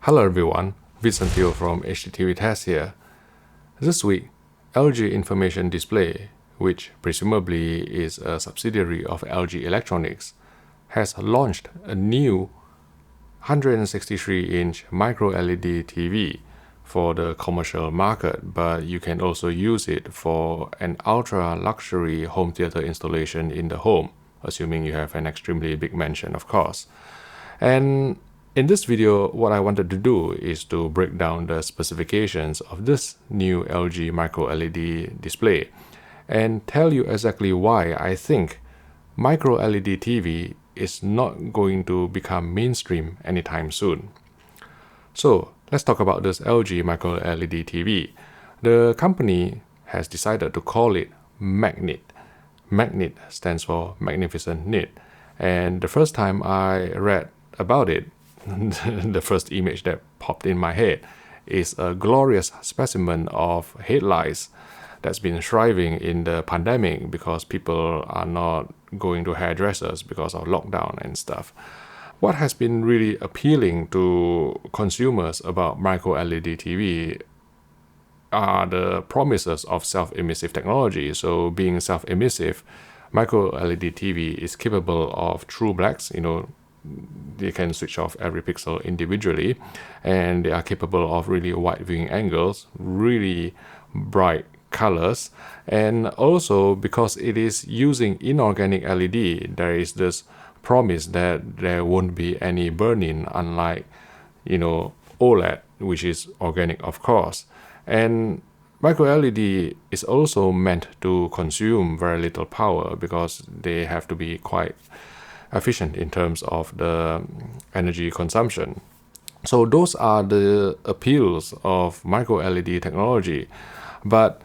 Hello everyone, Vincent Theo from HDTV Test here. This week, LG Information Display, which presumably is a subsidiary of LG Electronics, has launched a new 163-inch Micro LED TV for the commercial market, but you can also use it for an ultra-luxury home theater installation in the home, assuming you have an extremely big mansion, of course. And in this video, what I wanted to do is to break down the specifications of this new LG Micro LED display and tell you exactly why I think Micro LED TV is not going to become mainstream anytime soon. So let's talk about this LG Micro LED TV. The company has decided to call it Magnit. Magnit stands for Magnificent Nit. And the first time I read about it, the first image that popped in my head is a glorious specimen of headlights that's been thriving in the pandemic because people are not going to hairdressers because of lockdown and stuff. What has been really appealing to consumers about Micro LED TV are the promises of self-emissive technology. So being self-emissive, Micro LED TV is capable of true blacks, they can switch off every pixel individually, and they are capable of really wide viewing angles, really bright colors, and also because it is using inorganic LED, there is this promise that there won't be any burn-in, unlike OLED, which is organic, of course. And Micro LED is also meant to consume very little power because they have to be quite efficient in terms of the energy consumption. So those are the appeals of Micro LED technology. But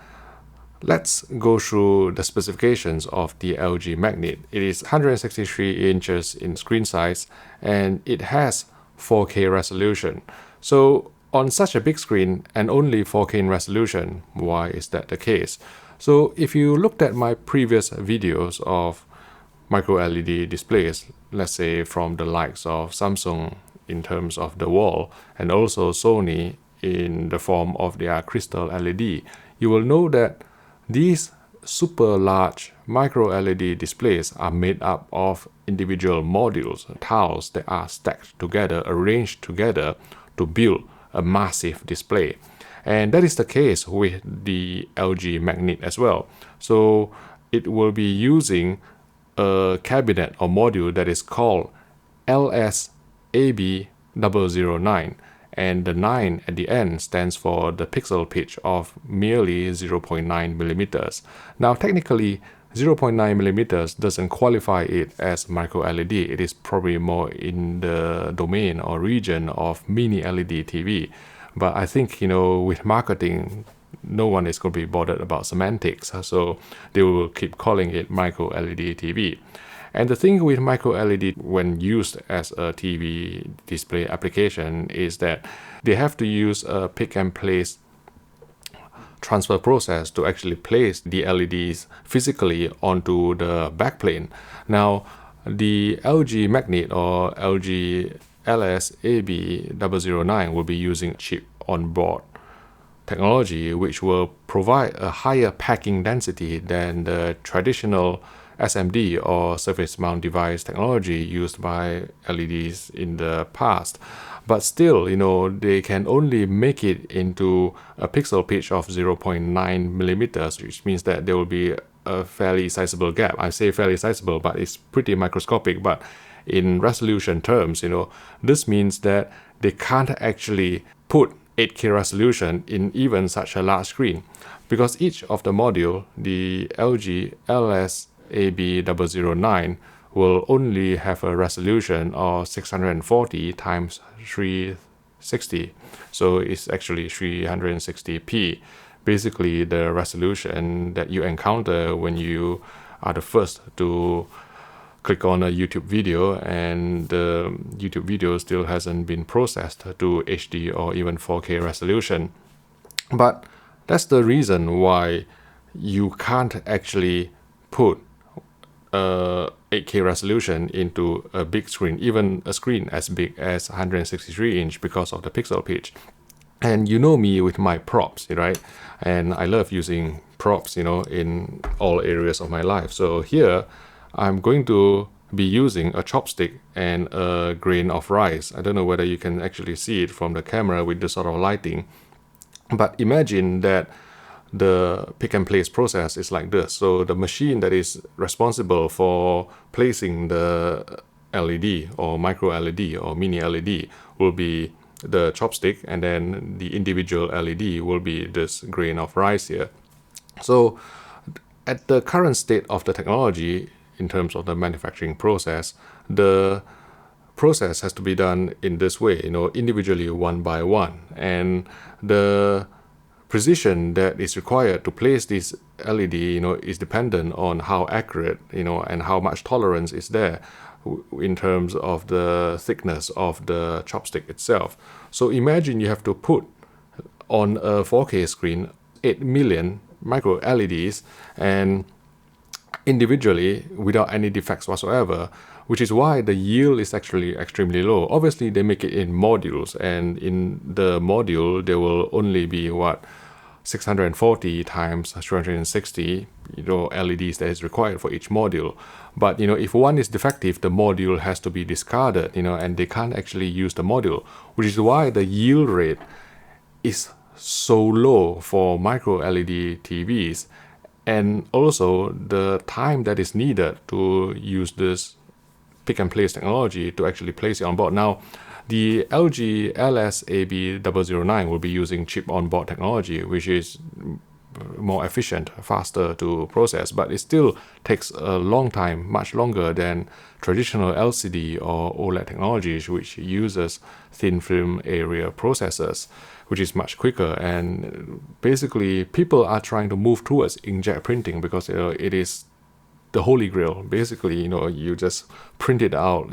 let's go through the specifications of the LG Magnit. It is 163 inches in screen size and it has 4K resolution. So on such a big screen and only 4K in resolution, why is that the case? So if you looked at my previous videos of Micro LED displays, let's say from the likes of Samsung in terms of the wall and also Sony in the form of their crystal LED, you will know that these super large Micro LED displays are made up of individual modules, tiles that are stacked together, arranged together to build a massive display. And that is the case with the LG Magnit as well. So it will be using a cabinet or module that is called LSAB009, and the 9 at the end stands for the pixel pitch of merely 0.9 millimeters. Now technically 0.9 millimeters doesn't qualify it as Micro LED. It is probably more in the domain or region of mini LED TV. But I think with marketing, no one is going to be bothered about semantics, so they will keep calling it Micro LED TV. And the thing with Micro LED when used as a TV display application is that they have to use a pick and place transfer process to actually place the LEDs physically onto the backplane. Now, the LG Magnit or LG LSAB009 will be using chip on board technology, which will provide a higher packing density than the traditional SMD or surface mount device technology used by LEDs in the past. But still, they can only make it into a pixel pitch of 0.9 millimeters, which means that there will be a fairly sizable gap. I say fairly sizable, but it's pretty microscopic. But in resolution terms, this means that they can't actually put 8K resolution in even such a large screen, because each of the module, the LG LSAB009, will only have a resolution of 640 times 360. So it's actually 360p. Basically the resolution that you encounter when you are the first to click on a YouTube video and the YouTube video still hasn't been processed to HD or even 4K resolution. But that's the reason why you can't actually put 8K resolution into a big screen, even a screen as big as 163 inch because of the pixel pitch. And you know me with my props, right? And I love using props, in all areas of my life. So here I'm going to be using a chopstick and a grain of rice. I don't know whether you can actually see it from the camera with this sort of lighting, but imagine that the pick and place process is like this. So the machine that is responsible for placing the LED or micro LED or mini LED will be the chopstick, and then the individual LED will be this grain of rice here. So at the current state of the technology, in terms of the manufacturing process, the process has to be done in this way, individually, one by one. And the precision that is required to place this LED, is dependent on how accurate, and how much tolerance is there in terms of the thickness of the chopstick itself. So imagine you have to put on a 4K screen 8 million micro LEDs and individually without any defects whatsoever, which is why the yield is actually extremely low. Obviously, they make it in modules, and in the module there will only be 640 times 360 LEDs that is required for each module. But if one is defective, the module has to be discarded, and they can't actually use the module, which is why the yield rate is so low for micro LED TVs, and also the time that is needed to use this pick and place technology to actually place it on board. Now, the LG LSAB009 will be using chip on board technology, which is more efficient, faster to process, but it still takes a long time, much longer than traditional LCD or OLED technologies, which uses thin film area processors, which is much quicker. And basically, people are trying to move towards inkjet printing because it is the holy grail. Basically, you just print it out,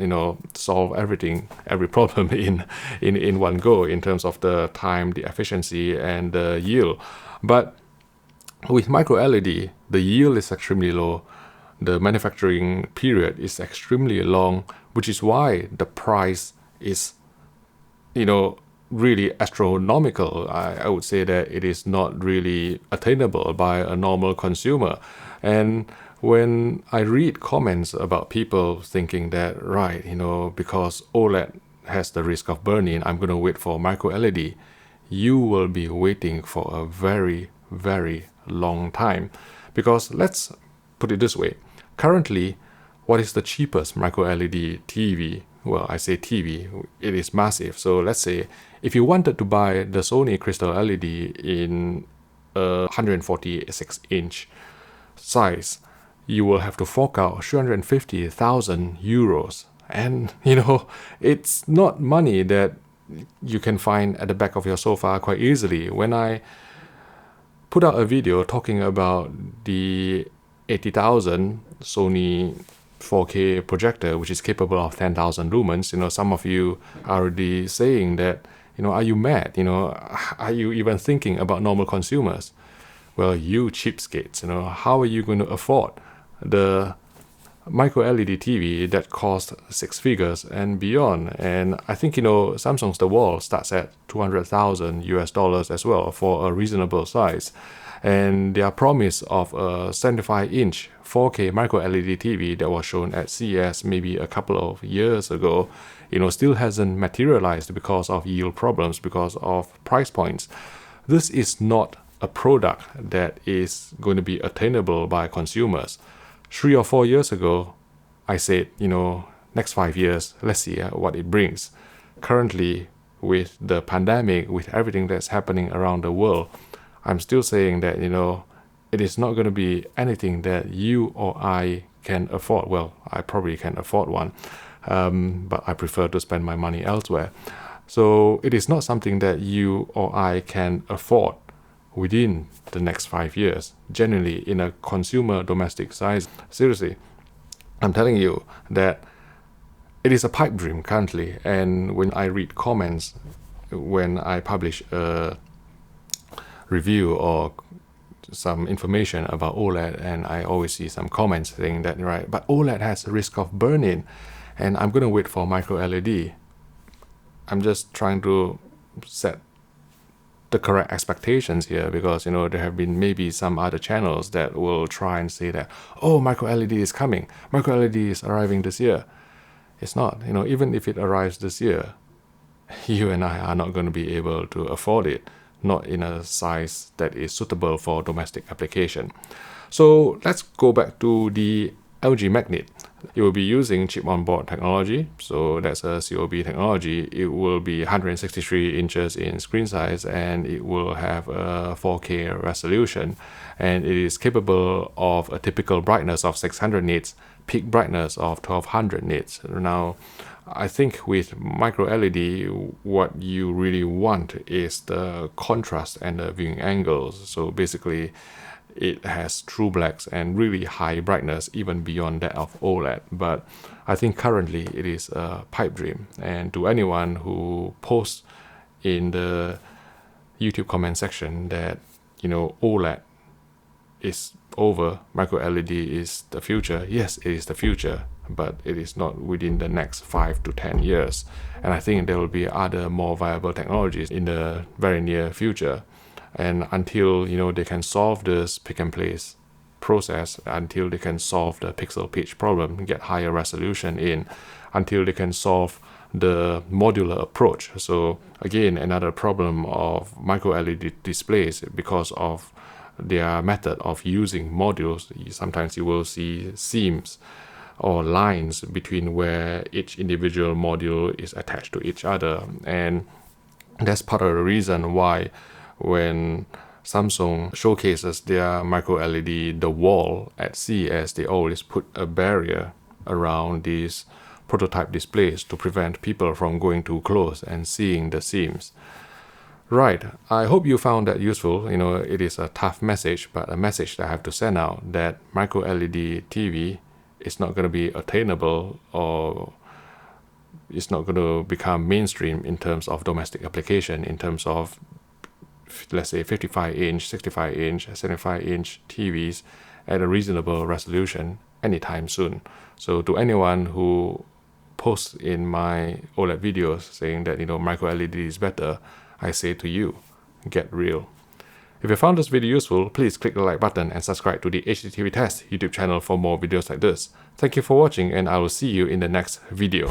solve every problem in one go in terms of the time, the efficiency, and the yield. But with micro LED, the yield is extremely low. The manufacturing period is extremely long, which is why the price is, really astronomical. I would say that it is not really attainable by a normal consumer. And when I read comments about people thinking that, right, because OLED has the risk of burning, I'm going to wait for micro LED, you will be waiting for a very, very long time. Because let's put it this way. Currently, what is the cheapest micro LED TV? Well, I say TV, it is massive. So let's say if you wanted to buy the Sony Crystal LED in a 146 inch size, you will have to fork out 350,000 euros. And, it's not money that you can find at the back of your sofa quite easily. When I put out a video talking about the 80,000 Sony 4K projector, which is capable of 10,000 lumens, some of you are already saying that, are you mad? Are you even thinking about normal consumers? Well, you cheapskates, how are you going to afford the micro LED TV that costs six figures and beyond? And I think, Samsung's The Wall starts at $200,000 as well for a reasonable size. And their promise of a 75-inch 4K micro LED TV that was shown at CES maybe a couple of years ago, still hasn't materialized because of yield problems, because of price points. This is not a product that is going to be attainable by consumers. 3 or 4 years ago, I said, next 5 years, let's see what it brings. Currently, with the pandemic, with everything that's happening around the world, I'm still saying that, it is not going to be anything that you or I can afford. Well, I probably can afford one, but I prefer to spend my money elsewhere. So it is not something that you or I can afford within the next 5 years, generally in a consumer domestic size. Seriously, I'm telling you that it is a pipe dream currently. And when I read comments, when I publish a review or some information about OLED, and I always see some comments saying that, right, but OLED has a risk of burn-in, and I'm gonna wait for micro LED. I'm just trying to set the correct expectations here, because there have been maybe some other channels that will try and say that, oh, micro LED is coming, micro LED is arriving this year. It's not. Even if it arrives this year, you and I are not going to be able to afford it, not in a size that is suitable for domestic application. So let's go back to the LG Magnit. It will be using chip-on-board technology, so that's a COB technology. It will be 163 inches in screen size, and it will have a 4K resolution, and it is capable of a typical brightness of 600 nits, peak brightness of 1200 nits. Now, I think with micro LED, what you really want is the contrast and the viewing angles. So basically, it has true blacks and really high brightness, even beyond that of OLED. But I think currently it is a pipe dream. And to anyone who posts in the YouTube comment section that, OLED is over, micro LED is the future. Yes, it is the future, but it is not within the next 5 to 10 years. And I think there will be other more viable technologies in the very near future. And until they can solve this pick and place process, until they can solve the pixel pitch problem, get higher resolution in, until they can solve the modular approach. So again, another problem of micro LED displays, because of their method of using modules, sometimes you will see seams or lines between where each individual module is attached to each other. And that's part of the reason why when Samsung showcases their micro LED, the wall at CES, they always put a barrier around these prototype displays to prevent people from going too close and seeing the seams. Right, I hope you found that useful. It is a tough message, but a message that I have to send out, that micro LED TV is not going to be attainable, or it's not going to become mainstream in terms of domestic application, in terms of, let's say, 55-inch, 65-inch, 75-inch TVs at a reasonable resolution anytime soon. So to anyone who posts in my OLED videos saying that, micro LED is better, I say to you, get real. If you found this video useful, please click the like button and subscribe to the HDTV Test YouTube channel for more videos like this. Thank you for watching, and I will see you in the next video.